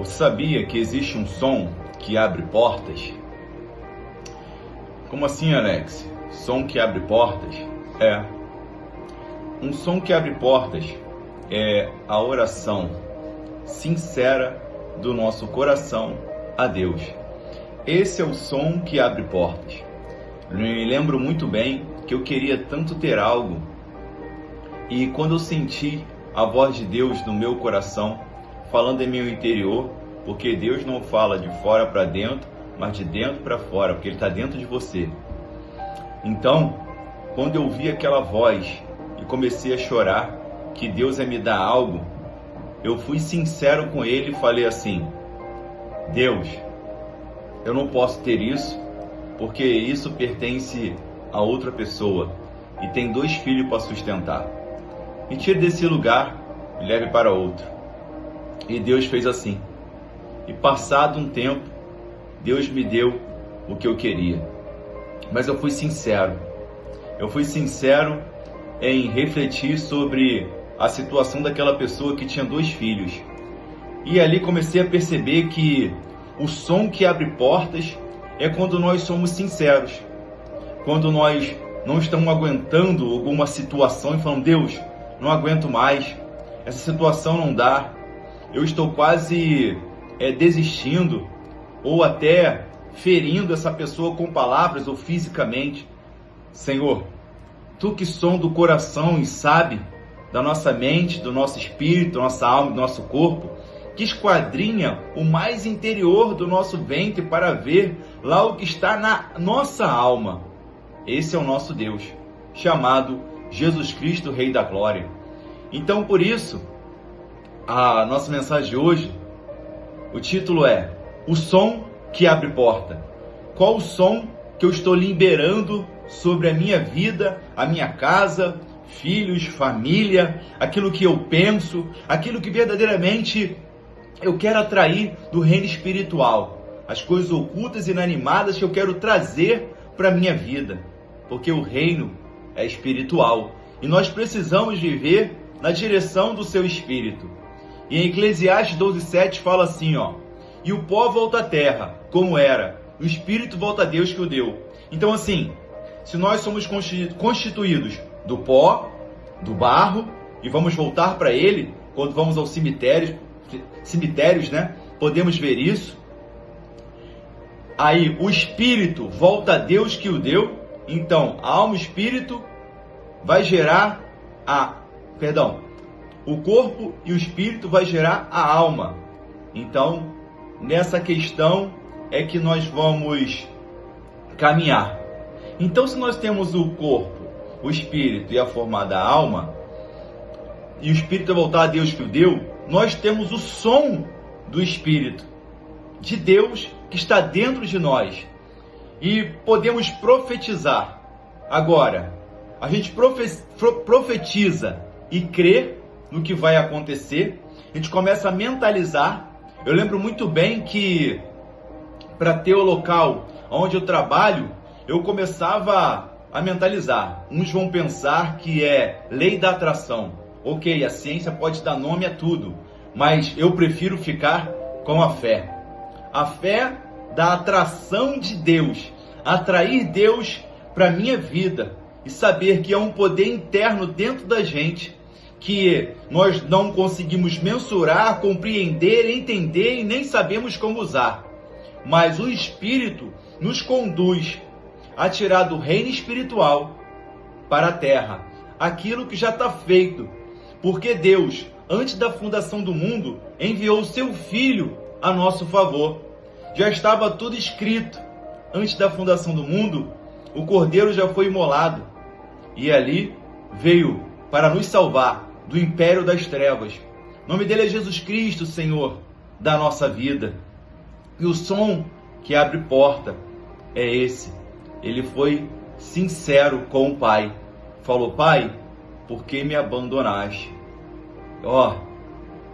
Você sabia que existe um som que abre portas? Como assim, Alex? Som que abre portas? Um som que abre portas é a oração sincera do nosso coração a Deus. Esse é o som que abre portas. Eu me lembro muito bem que eu queria tanto ter algo, e quando eu senti a voz de Deus no meu coração, falando em meu interior, porque Deus não fala de fora para dentro, mas de dentro para fora, porque Ele está dentro de você. Então, quando eu vi aquela voz e comecei a chorar, que Deus ia me dar algo, eu fui sincero com Ele e falei assim: Deus, eu não posso ter isso, porque isso pertence a outra pessoa e tem 2 filhos para sustentar. Me tire desse lugar e leve para outro. E Deus fez assim. E passado um tempo, Deus me deu o que eu queria. Mas eu fui sincero. Eu fui sincero em refletir sobre a situação daquela pessoa que tinha 2 filhos. E ali comecei a perceber que o som que abre portas é quando nós somos sinceros. Quando nós não estamos aguentando alguma situação e falamos: Deus, não aguento mais, essa situação não dá, eu estou quase desistindo, ou até ferindo essa pessoa com palavras ou fisicamente. Senhor, Tu que sonda o coração e sabe da nossa mente, do nosso espírito, da nossa alma, do nosso corpo, que esquadrinha o mais interior do nosso ventre para ver lá o que está na nossa alma. Esse é o nosso Deus, chamado Jesus Cristo, Rei da Glória. Então, por isso, a nossa mensagem de hoje, o título é O Som que Abre Porta. Qual o som que eu estou liberando sobre a minha vida, a minha casa, filhos, família, aquilo que eu penso, aquilo que verdadeiramente eu quero atrair do reino espiritual, as coisas ocultas e inanimadas que eu quero trazer para a minha vida, porque o reino é espiritual e nós precisamos viver na direção do seu espírito. E em Eclesiastes 12:7 fala assim, e o pó volta à terra, como era, o espírito volta a Deus que o deu. Então assim, se nós somos constituídos do pó, do barro, e vamos voltar para ele, quando vamos aos cemitérios, né? Podemos ver isso. Aí o espírito volta a Deus que o deu. Então a alma e o espírito vai gerar o corpo e o espírito vai gerar a alma. Então nessa questão é que nós vamos caminhar. Então se nós temos o corpo, o espírito e a formada alma, e o espírito voltar a Deus que o deu, nós temos o som do Espírito de Deus que está dentro de nós. E podemos profetizar. Agora, a gente profetiza e crê no que vai acontecer. A gente começa a mentalizar. Eu lembro muito bem que para ter o local onde eu trabalho, eu começava a mentalizar. Uns vão pensar que é lei da atração. Ok, a ciência pode dar nome a tudo, mas eu prefiro ficar com a fé. A fé da atração de Deus, atrair Deus para a minha vida e saber que é um poder interno dentro da gente que nós não conseguimos mensurar, compreender, entender e nem sabemos como usar. Mas o Espírito nos conduz a tirar do reino espiritual para a terra aquilo que já está feito. Porque Deus, antes da fundação do mundo, enviou o seu Filho a nosso favor. Já estava tudo escrito. Antes da fundação do mundo, o Cordeiro já foi imolado. E ali veio para nos salvar do império das trevas. O nome dele é Jesus Cristo, Senhor da nossa vida. E o som que abre porta é esse. Ele foi sincero com o Pai. Falou: Pai, por que me abandonaste?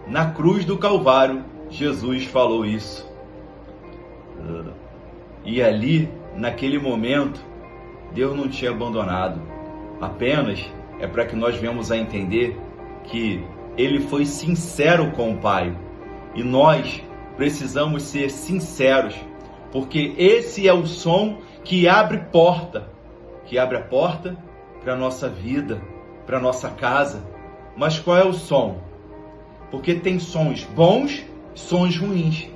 Na cruz do Calvário, Jesus falou isso. E ali, naquele momento, Deus não tinha abandonado. Apenas é para que nós venhamos a entender que Ele foi sincero com o Pai. E nós precisamos ser sinceros, porque esse é o som que abre a porta para a nossa vida, para a nossa casa. Mas qual é o som? Porque tem sons bons, sons ruins.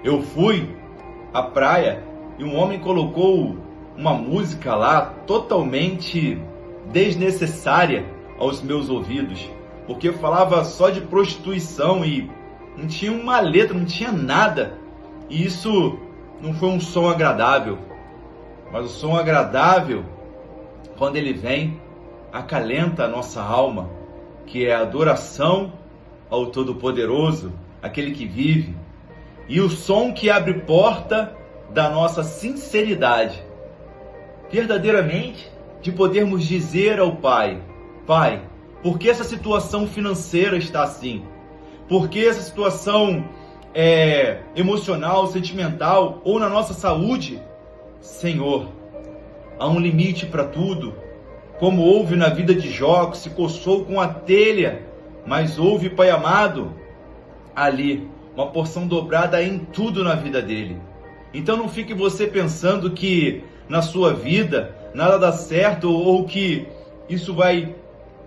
Eu fui à praia e um homem colocou uma música lá totalmente desnecessária aos meus ouvidos, porque falava só de prostituição e não tinha uma letra, não tinha nada. E isso não foi um som agradável. Mas o som agradável, quando ele vem, acalenta a nossa alma, que é a adoração ao Todo-Poderoso, aquele que vive. E o som que abre porta da nossa sinceridade, verdadeiramente, de podermos dizer ao Pai: Pai, por que essa situação financeira está assim? Por que essa situação emocional, sentimental ou na nossa saúde? Senhor, há um limite para tudo. Como houve na vida de Jó, que se coçou com a telha, mas houve, Pai amado, ali uma porção dobrada em tudo na vida dele. Então não fique você pensando que na sua vida nada dá certo ou que isso vai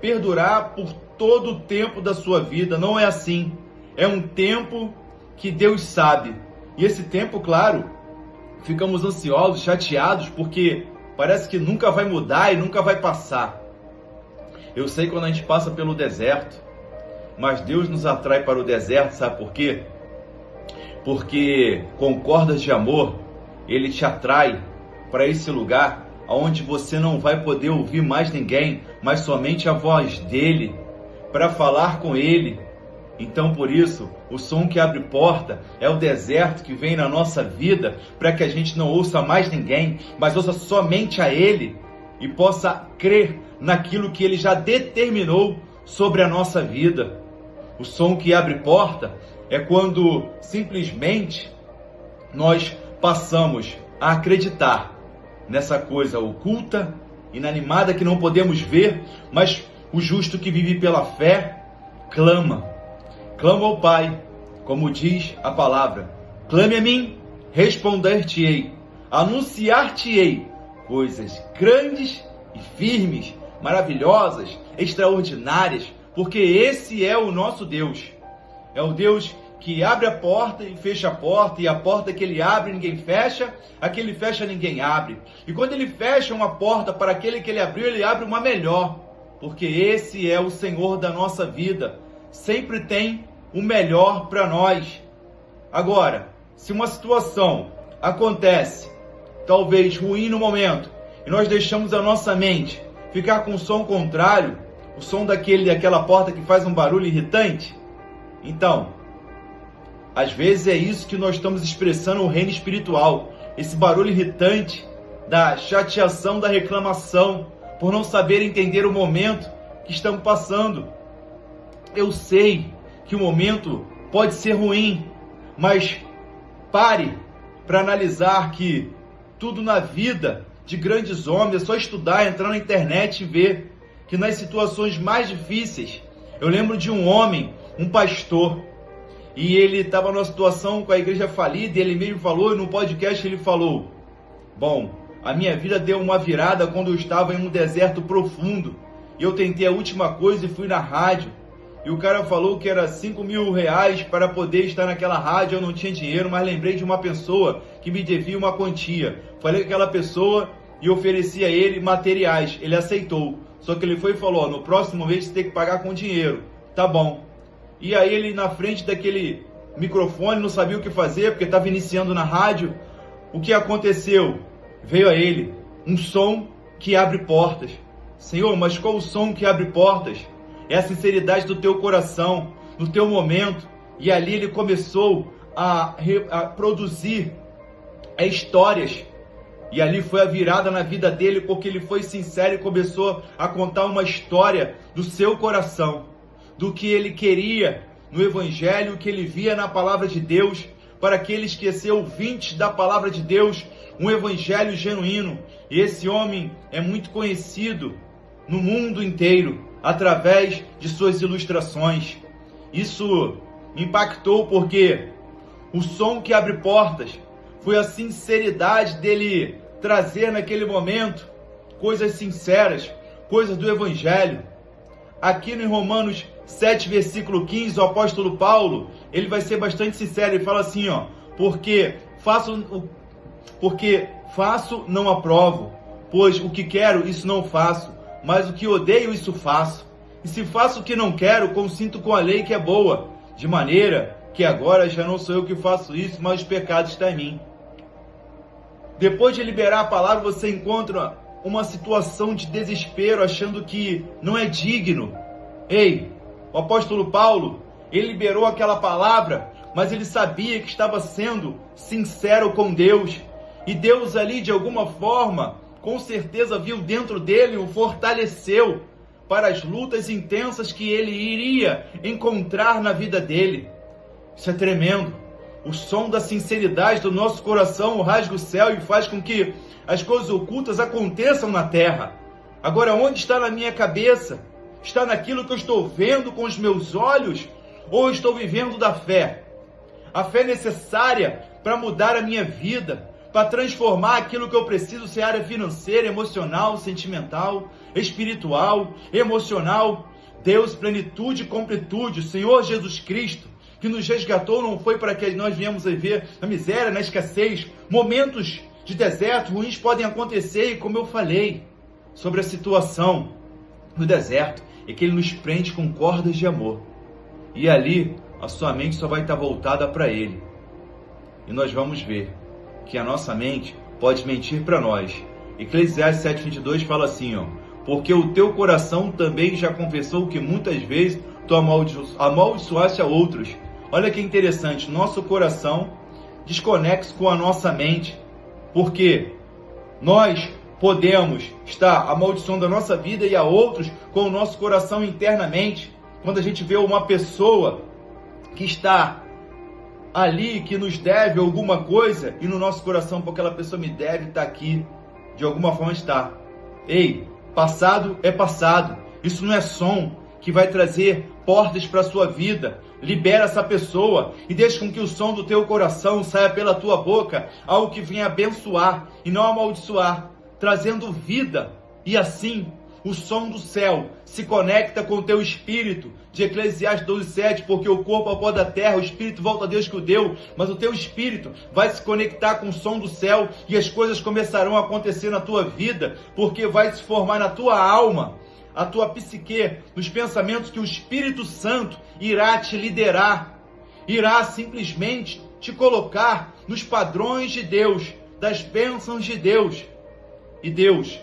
perdurar por todo o tempo da sua vida. Não é assim. É um tempo que Deus sabe. E esse tempo, claro, ficamos ansiosos, chateados, porque parece que nunca vai mudar e nunca vai passar. Eu sei quando a gente passa pelo deserto, mas Deus nos atrai para o deserto, sabe por quê? Porque com cordas de amor, Ele te atrai para esse lugar onde você não vai poder ouvir mais ninguém, mas somente a voz dEle, para falar com Ele. Então, por isso, o som que abre porta é o deserto que vem na nossa vida, para que a gente não ouça mais ninguém, mas ouça somente a Ele e possa crer naquilo que Ele já determinou sobre a nossa vida. O som que abre porta é quando simplesmente nós passamos a acreditar nessa coisa oculta, inanimada, que não podemos ver, mas o justo que vive pela fé clama ao Pai, como diz a palavra: clame a mim, responder-te-ei, anunciar-te-ei coisas grandes e firmes, maravilhosas, extraordinárias, porque esse é o nosso Deus. É o Deus que abre a porta e fecha a porta, e a porta que Ele abre ninguém fecha, a que Ele fecha ninguém abre. E quando Ele fecha uma porta para aquele que Ele abriu, Ele abre uma melhor, porque esse é o Senhor da nossa vida. Sempre tem o melhor para nós. Agora, se uma situação acontece, talvez ruim no momento, e nós deixamos a nossa mente ficar com o som contrário, o som daquela porta que faz um barulho irritante, então, às vezes é isso que nós estamos expressando no reino espiritual, esse barulho irritante da chateação, da reclamação, por não saber entender o momento que estamos passando. Eu sei que o momento pode ser ruim, mas pare para analisar que tudo na vida de grandes homens é só estudar, entrar na internet e ver que nas situações mais difíceis, eu lembro de um homem, um pastor, e ele estava numa situação com a igreja falida, e ele mesmo falou, e no podcast ele falou: bom, a minha vida deu uma virada quando eu estava em um deserto profundo, e eu tentei a última coisa e fui na rádio, e o cara falou que era R$5.000 para poder estar naquela rádio. Eu não tinha dinheiro, mas lembrei de uma pessoa que me devia uma quantia. Falei com aquela pessoa e ofereci a ele materiais. Ele aceitou. Só que ele foi e falou: no próximo mês você tem que pagar com dinheiro. Tá bom. E aí ele, na frente daquele microfone, não sabia o que fazer, porque estava iniciando na rádio. O que aconteceu? Veio a ele um som que abre portas. Senhor, mas qual o som que abre portas? É a sinceridade do teu coração, no teu momento. E ali ele começou a produzir histórias. E ali foi a virada na vida dele, porque ele foi sincero e começou a contar uma história do seu coração, do que ele queria no Evangelho, o que ele via na Palavra de Deus, para aqueles que são ouvintes da Palavra de Deus, um Evangelho genuíno. E esse homem é muito conhecido no mundo inteiro, através de suas ilustrações. Isso impactou porque O som que abre portas foi a sinceridade dele trazer naquele momento coisas sinceras, coisas do Evangelho. Aqui no Romanos 7, versículo 15, o apóstolo Paulo, ele vai ser bastante sincero, ele fala assim, porque faço, não aprovo, pois o que quero, isso não faço, mas o que odeio, isso faço. E se faço o que não quero, consinto com a lei que é boa, de maneira que agora já não sou eu que faço isso, mas o pecado está em mim. Depois de liberar a palavra, você encontra uma situação de desespero, achando que não é digno. Ei, o apóstolo Paulo, ele liberou aquela palavra, mas ele sabia que estava sendo sincero com Deus. E Deus ali, de alguma forma, com certeza viu dentro dele, o fortaleceu para as lutas intensas que ele iria encontrar na vida dele. Isso é tremendo. O som da sinceridade do nosso coração rasga o céu e faz com que as coisas ocultas aconteçam na terra. Agora, onde está na minha cabeça? Está naquilo que eu estou vendo com os meus olhos? Ou eu estou vivendo da fé? A fé é necessária para mudar a minha vida, para transformar aquilo que eu preciso, ser área financeira, emocional, sentimental, espiritual, emocional. Deus, plenitude e completude, o Senhor Jesus Cristo, que nos resgatou, não foi para que nós viemos a viver na miséria, na escassez. Momentos de deserto ruins podem acontecer, e como eu falei sobre a situação no deserto, é que Ele nos prende com cordas de amor. E ali, a sua mente só vai estar voltada para Ele. E nós vamos ver que a nossa mente pode mentir para nós. Eclesiastes 7:22 fala assim, porque o teu coração também já confessou que muitas vezes tu amaldiçoaste a outros. Olha que interessante, nosso coração desconexo com a nossa mente, porque nós podemos estar amaldiçoando a nossa vida e a outros com o nosso coração internamente. Quando a gente vê uma pessoa que está ali, que nos deve alguma coisa, e no nosso coração, porque aquela pessoa me deve, está aqui, de alguma forma está. Ei, passado é passado. Isso não é som que vai trazer portas para a sua vida. Libera essa pessoa e deixa com que o som do teu coração saia pela tua boca, algo que venha abençoar e não amaldiçoar, trazendo vida. E assim, o som do céu se conecta com o teu espírito, de Eclesiastes 12:7, porque o corpo é o pó da terra, o espírito volta a Deus que o deu, mas o teu espírito vai se conectar com o som do céu e as coisas começarão a acontecer na tua vida, porque vai se formar na tua alma, a tua psique, nos pensamentos que o Espírito Santo irá te liderar, irá simplesmente te colocar nos padrões de Deus, das bênçãos de Deus. E Deus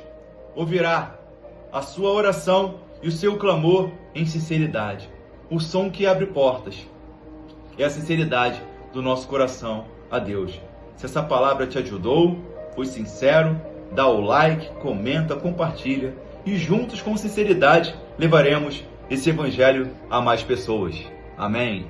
ouvirá a sua oração e o seu clamor em sinceridade. O som que abre portas é a sinceridade do nosso coração a Deus. Se essa palavra te ajudou, foi sincero, dá o like, comenta, compartilha e juntos com sinceridade levaremos esse evangelho a mais pessoas. Amém.